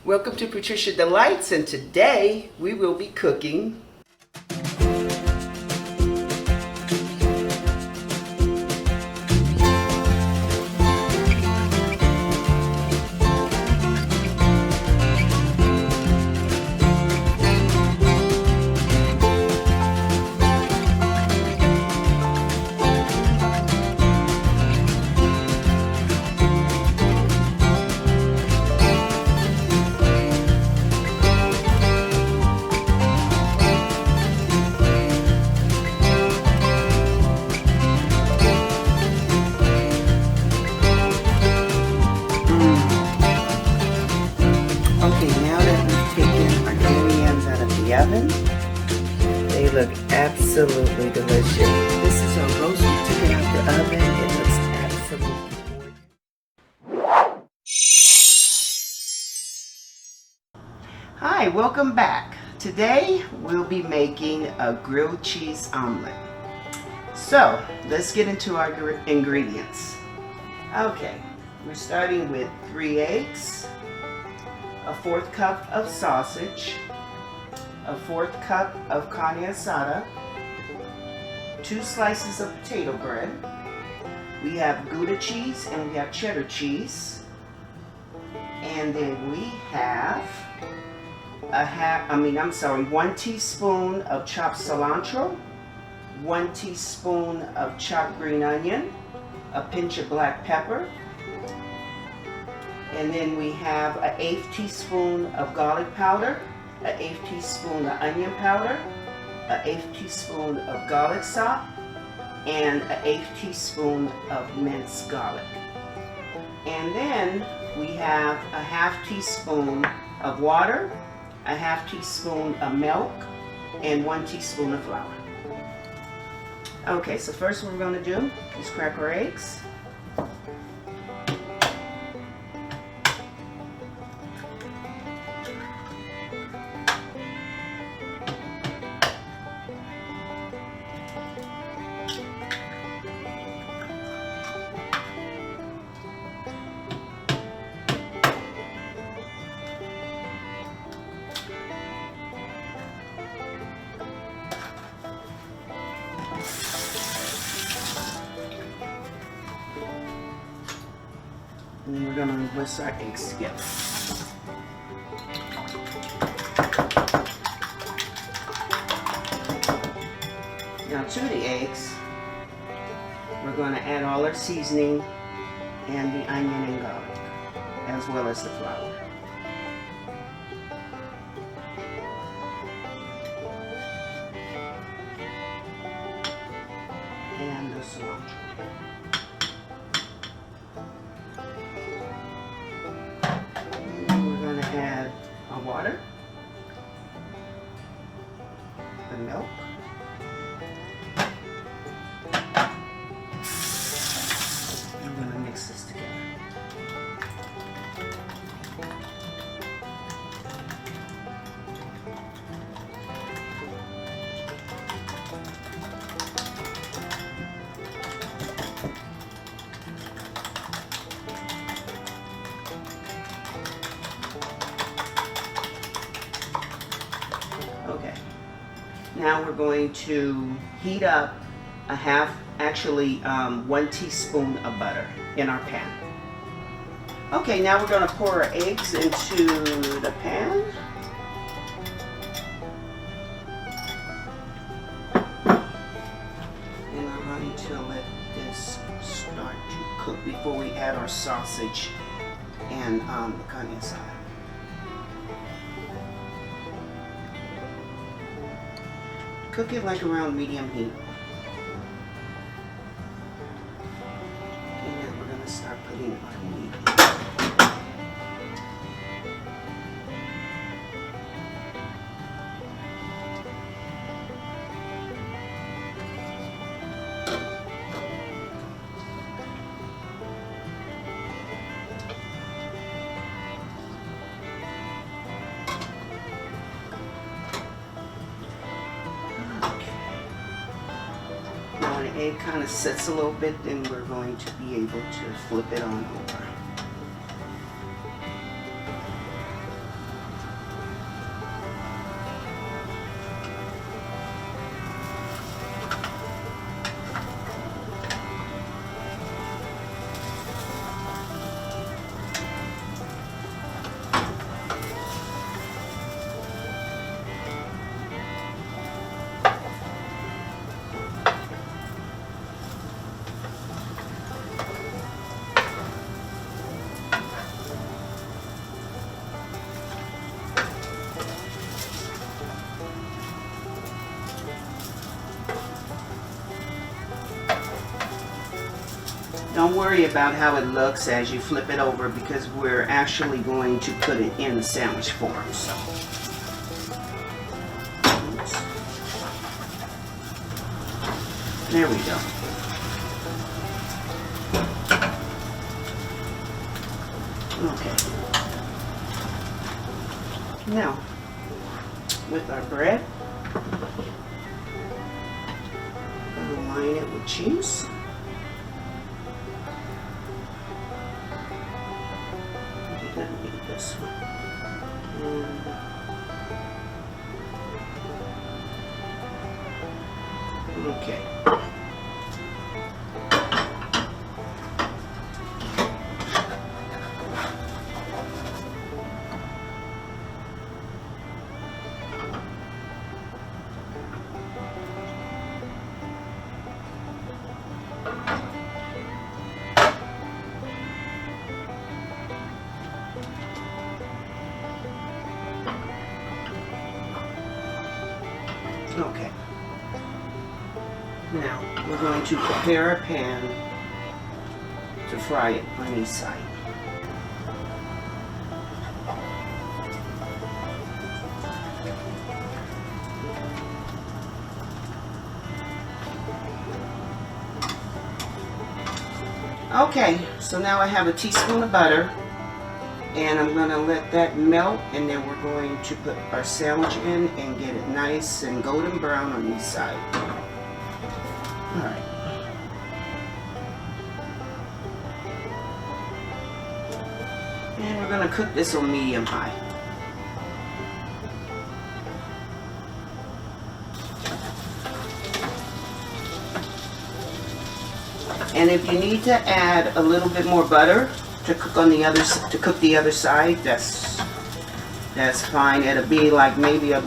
Welcome to Patricia Delights, and today we will be cooking oven. They look absolutely delicious. This is our roast. We took it out the oven. It looks absolutely gorgeous. Hi, welcome back. Today we'll be making a grilled cheese omelet. So let's get into our ingredients. Okay, we're starting with 3 eggs, a 1/4 cup of sausage, a 1/4 cup of carne asada, 2 slices of potato bread. We have Gouda cheese and we have cheddar cheese. And then we have 1 teaspoon of chopped cilantro, 1 teaspoon of chopped green onion, a pinch of black pepper, and then we have an 1/8 teaspoon of garlic powder, an 1/8 teaspoon of onion powder, an 1/8 teaspoon of garlic salt, and an 1/8 teaspoon of minced garlic. And then we have a 1/2 teaspoon of water, a 1/2 teaspoon of milk, and 1 teaspoon of flour. Okay, so first what we're going to do is crack our eggs. And then we're going to whisk our eggs together. Now to the eggs, we're going to add all our seasoning and the onion and garlic, as well as the flour. And the cilantro. Add our water, the milk, I'm going to mix this together. Okay, now we're going to heat up 1 teaspoon of butter in our pan. Okay, now we're going to pour our eggs into the pan. And I'm going to let this start to cook before we add our sausage and the carne asada. Cook it like around medium heat. And then we're going to start putting our meat in. When the egg kind of sets a little bit, then we're going to be able to flip it on over. Don't worry about how it looks as you flip it over, because we're actually going to put it in the sandwich form. So. Oops. There we go. Okay. Now, with our bread, I'm going to line it with cheese. I didn't need this one. Okay. Okay. Now we're going to prepare a pan to fry it on each side. Okay, so now I have a teaspoon of butter, and I'm going to let that melt, and then we're going to put our sandwich in and get it nice and golden brown on each side. Alright. And we're going to cook this on medium high. And if you need to add a little bit more butter to cook on the other side, that's fine. It'll be like maybe a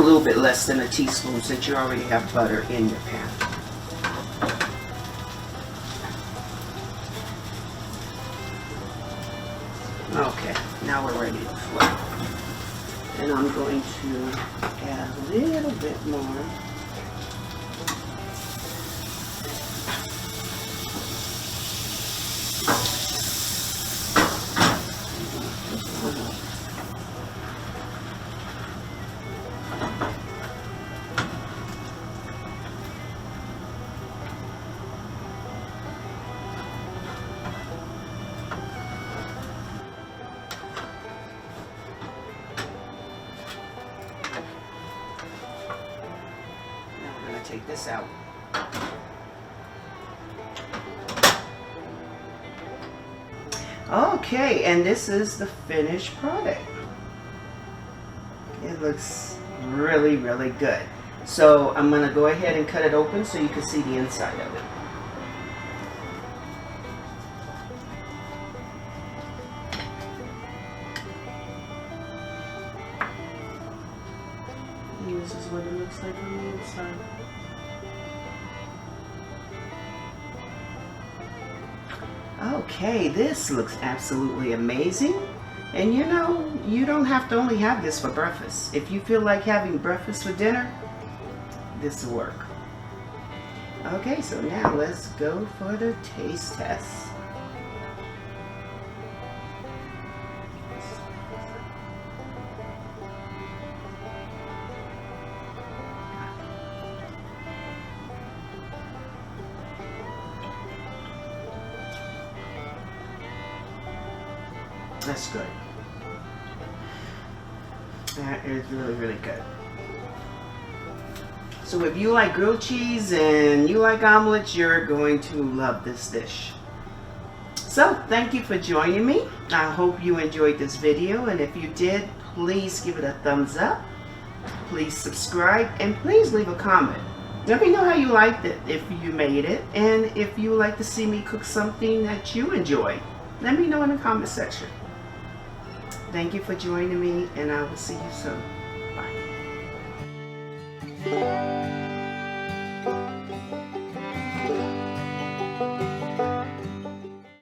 little bit less than a teaspoon, since you already have butter in your pan. Okay, now we're ready to flip. And I'm going to add a little bit more. Take this out. Okay, and this is the finished product. It looks really, really good. So I'm going to go ahead and cut it open so you can see the inside of it. And this is what it looks like on the inside. Okay, this looks absolutely amazing. And you know, you don't have to only have this for breakfast. If you feel like having breakfast for dinner, this will work. Okay, so now let's go for the taste test. That's good. That is really, really good. So if you like grilled cheese and you like omelets, you're going to love this dish. So thank you for joining me. I hope you enjoyed this video, and if you did, please give it a thumbs up. Please subscribe, and please leave a comment. Let me know how you liked it, if you made it, and if you would like to see me cook something that you enjoy. Let me know in the comment section. Thank you for joining me, and I will see you soon.